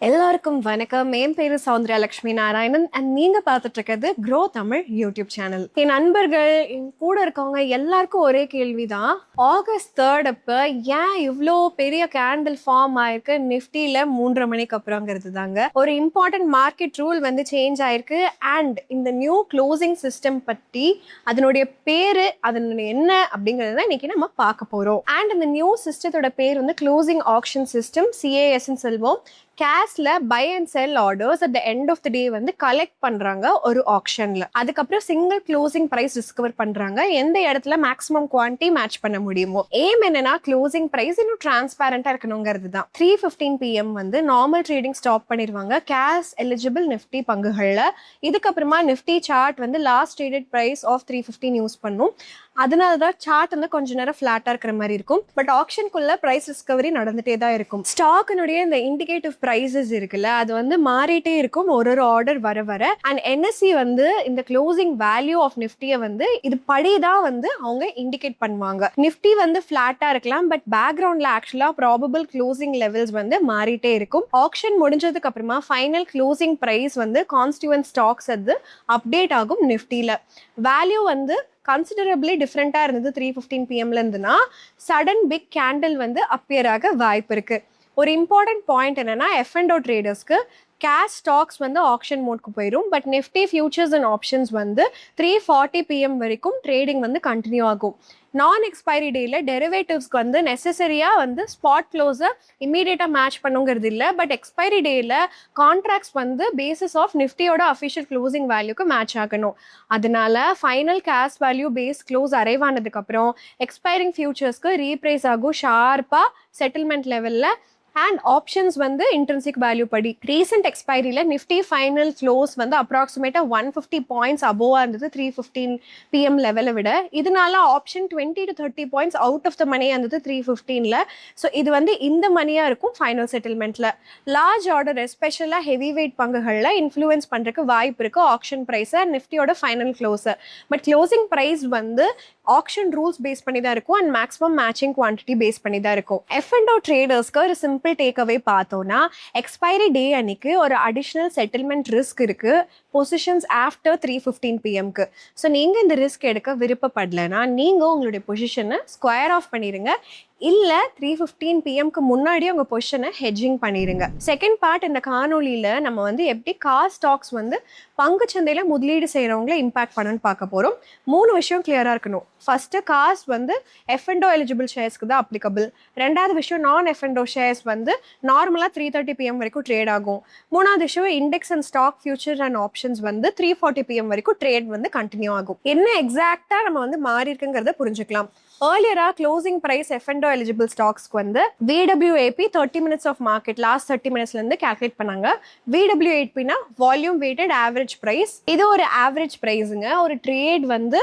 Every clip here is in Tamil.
எல்லாருக்கும் வணக்கம். என் பேரு சௌந்தர்யா லட்சுமி நாராயணன் அண்ட் நீங்க பார்த்துட்டு இருக்கிறது க்ரோ தமிழ் யூடியூப் சேனல். என் நண்பர்கள், என் கூட இருக்கவங்க எல்லாருக்கும் ஒரே கேள்விதான். ஆகஸ்ட் 3 அப்ப ஏன் இவ்வளோ பெரிய கேண்டில் ஃபார்ம் ஆயிருக்கு நிஃப்டியில 3:30 மணிக்கு அப்புறங்கிறது தாங்க. ஒரு இம்பார்ட்டன்ட் மார்க்கெட் ரூல் வந்து சேஞ்ச் ஆயிருக்கு அண்ட் இந்த நியூ க்ளோசிங் சிஸ்டம் பற்றி அதனுடைய பேரு அதனுடைய என்ன அப்படிங்கறத தான் இன்னைக்கு நம்ம பார்க்க போறோம். அண்ட் இந்த நியூ சிஸ்டத்தோட பேர் வந்து க்ளோசிங் ஆக்ஷன் சிஸ்டம், CASன்னு சொல்வோம். கேஷ்ல buy and sell orders at the end of the day வந்து கலெக்ட் பண்றாங்க ஒரு ஆக்ஷன்ல. அதுக்கப்புறம் சிங்கிள் க்ளோசிங் பிரைஸ் டிஸ்கவர் பண்றாங்க, எந்த இடத்துல மேக்ஸிமம் குவான்டிட்டி மேட்ச் பண்ண முடியுமோ. ஏம் என்னன்னா க்ளோசிங் பிரைஸ் இன்னும் டிரான்ஸ்பேரண்டா இருக்கணுங்கிறது தான். 3:15 PM வந்து நார்மல் ட்ரேடிங் ஸ்டாப் பண்ணிடுவாங்க கேஷ் எலிஜிபிள் நிஃப்டி பங்குகள்ல. இதுக்கப்புறமா நிஃப்டி சார்ட் வந்து last traded price of 315 use பண்ணும். அதனால தான் சார்ட் வந்து கொஞ்ச நேரம் ஃபிளாட்டா இருக்கிற மாதிரி இருக்கும். பட் ஆக்ஷனுக்குள்ள பிரைஸ் டிஸ்கவரி நடந்துட்டே தான் இருக்கும். ஸ்டாக்கினுடைய இந்த இண்டிகேட்டிவ் பிரைசஸ் இருக்குல்ல, அது வந்து மாறிட்டே இருக்கும் ஒரு ஆர்டர் வர வர. அண்ட் NSE வந்து இந்த க்ளோசிங் வேல்யூ ஆஃப் நிஃப்டியை வந்து இது படிதான் வந்து அவங்க இண்டிகேட் பண்ணுவாங்க. நிஃப்டி வந்து ஃபிளாட்டா இருக்கலாம், பட் பேக்ரவுண்ட்ல ஆக்சுவலா ப்ராபபிள் க்ளோசிங் லெவல்ஸ் வந்து மாறிட்டே இருக்கும். ஆக்ஷன் முடிஞ்சதுக்கு அப்புறமா ஃபைனல் க்ளோசிங் பிரைஸ் வந்து கான்ஸ்டியூவன்ட் ஸ்டாக்ஸ் அது அப்டேட் ஆகும் நிஃப்டியில. வேல்யூ வந்து கன்சிடரபிளி டிஃப்ரெண்ட்டாக இருந்தது 3:15 PMல இருந்துன்னா சடன் பிக் கேண்டில் வந்து அப்பியர் ஆக வாய்ப்பு இருக்கு. ஒரு இம்பார்ட்டன்ட் பாயிண்ட் என்னன்னா, F&O ட்ரேடர்ஸ்க்கு கேஷ் ஸ்டாக்ஸ் வந்து ஆக்ஷன் மோட்க்கு போயிடும். But Nifty futures and options வந்து 3:40 PM வரைக்கும் ட்ரேடிங் வந்து கண்டினியூ ஆகும். நான் எக்ஸ்பைரி டேல டெரிவேட்டிவ்ஸ்க்கு வந்து நெசசரியாக வந்து ஸ்பாட் க்ளோஸை இமீடியட்டாக மேட்ச் பண்ணுங்கிறது இல்லை. பட் எக்ஸ்பைரி டேல கான்ட்ராக்ட்ஸ் வந்து பேசிஸ் ஆஃப் நிஃப்டியோட அஃபிஷியல் க்ளோசிங் வேல்யூக்கு மேட்ச் ஆகணும். அதனால final cash value base close arrive ஆனதுக்கப்புறம் எக்ஸ்பைரிங் ஃபியூச்சர்ஸ்க்கு ரீப்ரைஸ் ஆகும் ஷார்ப்பாக செட்டில்மெண்ட் லெவலில். அண்ட் ஆப்ஷன்ஸ் வந்து இன்ட்ரென்சிக் வேல்யூ படி. ரீசெண்ட் எக்ஸ்பைரியில் நிஃப்டி ஃபைனல் க்ளோஸ் வந்து அப்ராக்சிமேட்டாக 150 பாயிண்ட்ஸ் அபோவாக இருந்தது 3:15 PM லெவலை விட. இதனால option 20 to 30 points out of the மணியாக இருந்தது 3:15ல. ஸோ இது வந்து இந்த மணியாக இருக்கும் ஃபைனல் செட்டில்மெண்ட்டில். லார்ஜ் ஆர்டர் எஸ்பெஷலாக ஹெவி வெயிட் பங்குகளில் இன்ஃப்ளூயன்ஸ் பண்ணுறதுக்கு வாய்ப்பு இருக்குது ஆக்ஷன் ப்ரைஸை, நிஃப்டியோட ஃபைனல் க்ளோஸை. பட் க்ளோசிங் ப்ரைஸ் வந்து ஆக்ஷன் ரூல்ஸ் பேஸ் பண்ணி தான் இருக்கும் and maximum matching quantity base பண்ணி தான் இருக்கும். F&O ட்ரேடர்ஸ்க்கு ஒரு சிம்பிள் டேக்அவே பார்த்தோன்னா, எக்ஸ்பைரி டே அன்னைக்கு ஒரு அடிஷ்னல் செட்டில்மெண்ட் ரிஸ்க் இருக்கு பொசிஷன்ஸ் ஆஃப்டர் 3:15 PMக்கு. ஸோ நீங்கள் இந்த ரிஸ்க் எடுக்க விருப்பப்படலைன்னா நீங்கள் உங்களுடைய பொசிஷனை ஸ்கொயர் ஆஃப் பண்ணிடுங்க, இல்லை 3:15 PMக்கு முன்னாடி உங்கள் பொசிஷனை ஹெட்ஜிங் பண்ணிடுங்க. செகண்ட் பார்ட் இந்த காணொலியில் நம்ம வந்து எப்படி கார் ஸ்டாக்ஸ் வந்து பங்குச்சந்தையில் முதலீடு செய்கிறவங்கள இம்பாக்ட் பண்ணணும்னு பார்க்க போகிறோம். 3 விஷயம் கிளியராக இருக்கணும். ஃபர்ஸ்ட்டு காஸ் வந்து F&O எலிஜிபிள் ஷேர்ஸ்க்கு தான் அப்ளிகபிள். ரெண்டாவது விஷயம் நான் F&O ஷேர்ஸ் வந்து நார்மலாக 3:30 PM வரைக்கும் ட்ரேட் ஆகும். மூணாவது விஷயம் index and stock future and options வந்து 3:40 PM வரைக்கும் ட்ரேட் வந்து கண்டினியூ ஆகும். என்ன எக்ஸாக்டாக நம்ம வந்து மாறி இருக்குங்கிறத புரிஞ்சுக்கலாம். ஏர்லியராக க்ளோசிங் ப்ரைஸ் F&O எலிஜிபிள் ஸ்டாக்ஸ்க்கு வந்து VWAP 30 minutes of market last 30 minutesலேருந்து கேல்குலேட் பண்ணாங்க. VWAPனா வால்யூம் வெயிட்டட் ஆவரேஜ் ப்ரைஸ். இது ஒரு ஆவரேஜ் ப்ரைஸுங்க. ஒரு ட்ரேட் வந்து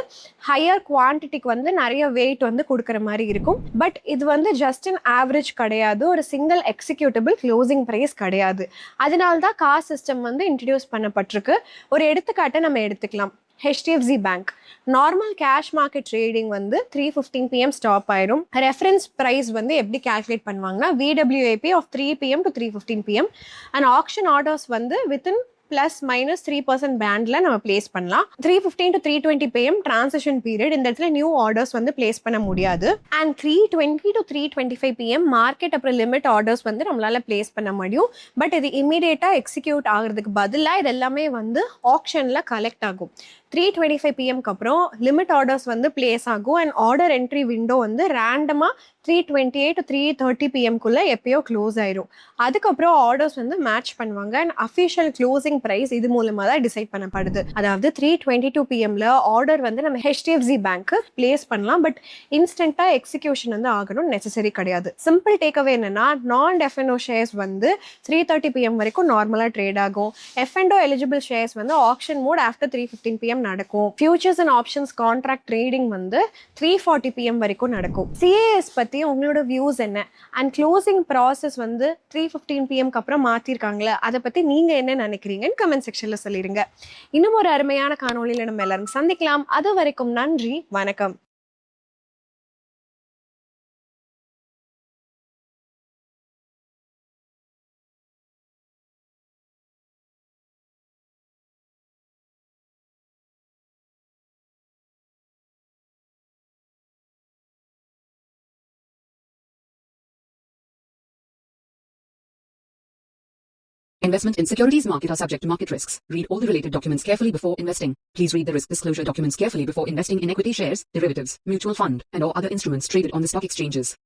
ஹையர் குவான்டிட்டிக்கு வந்து நிறைய வெயிட் வந்து கொடுக்குற மாதிரி இருக்கும். பட் இது வந்து ஜஸ்ட் அன் ஆவரேஜ் கிடையாது, ஒரு சிங்கிள் எக்ஸிக்யூட்டபிள் க்ளோசிங் ப்ரைஸ் கிடையாது. அதனால தான் காஸ் சிஸ்டம் வந்து இன்ட்ரடியூஸ் பண்ணப்பட்டிருக்கு. ஒரு எடுத்துக்காட்டை நம்ம எடுத்துக்கலாம். HDFC bank normal cash market trading வந்து 3:15 PM ஸ்டாப் ஆயிரும். ரெஃபரன்ஸ் ப்ரைஸ் வந்து எப்படி கால்குலேட் பண்ணுவாங்கன்னா, VWAP of 3 PM to 3:15 PM and auction orders வந்து வித்தின் +- 3% பேண்டில் நம்ம பிளேஸ் பண்ணலாம். 3:15 to 3:20 PM டிரான்சிஷன் பீரியட். இந்த இடத்துல நியூ ஆர்டர்ஸ் வந்து பிளேஸ் பண்ண முடியாது. அண்ட் 3:20 to 3:25 PM மார்க்கெட் அப்புறம் லிமிட் ஆர்டர்ஸ் வந்து நம்மளால பிளேஸ் பண்ண முடியும். பட் இது இமீடியட்டாக எக்ஸிக்யூட் ஆகிறதுக்கு பதிலாக இது எல்லாமே வந்து ஆக்ஷனில் கலெக்ட் ஆகும். 3:25 PMக்கு அப்புறம் லிமிட் ஆர்டர்ஸ் வந்து பிளேஸ் ஆகும் அண்ட் ஆர்டர் என்ட்ரி விண்டோ வந்து ரேண்டமாக 3:28 to 3:30 PMக்குள்ளே எப்பயோ க்ளோஸ் ஆயிரும். அதுக்கப்புறம் ஆர்டர்ஸ் வந்து மேட்ச் பண்ணுவாங்க அண்ட் அஃபிஷியல் க்ளோசிங் ப்ரைஸ் இது மூலமாக தான் டிசைட் பண்ணப்படுது. அதாவது 3:22 PMல ஆர்டர் வந்து நம்ம HDFC பேங்க்கு பிளேஸ் பண்ணலாம். பட் இன்ஸ்டண்ட்டாக எக்ஸிக்யூஷன் வந்து ஆகணும் நெசசரி கிடையாது. சிம்பிள் டேக்அவே என்னன்னா, நான் F&O ஷேர்ஸ் வந்து 3:30 PM வரைக்கும் நார்மலாக ட்ரேட் ஆகும். F&O எலிஜிபிள் ஷேர்ஸ் வந்து ஆக்ஷன் மோட் ஆஃப்டர் 3:15 PM நடக்கும். Futures and options contract trading வந்து 3:40 PM வரைக்கும் நடக்கும். CAS பற்றி உங்களோட வியூஸ் என்ன? அண்ட் க்ளோசிங் ப்ராசஸ் வந்து 3:15 PMக்கு அப்புறம் மாற்றிருக்காங்களே, அதை பற்றி நீங்கள் என்ன நினைக்கிறீங்கன்னு கமெண்ட் செக்ஷனில் சொல்லிடுங்க. இன்னும் ஒரு அருமையான காணொலியில் நம்ம எல்லாரும் சந்திக்கலாம். அது வரைக்கும் நன்றி, வணக்கம். Investment in securities market are subject to market risks. Read all the related documents carefully before investing. Please read the risk disclosure documents carefully before investing in equity shares, derivatives, mutual fund, and or other instruments traded on the stock exchanges.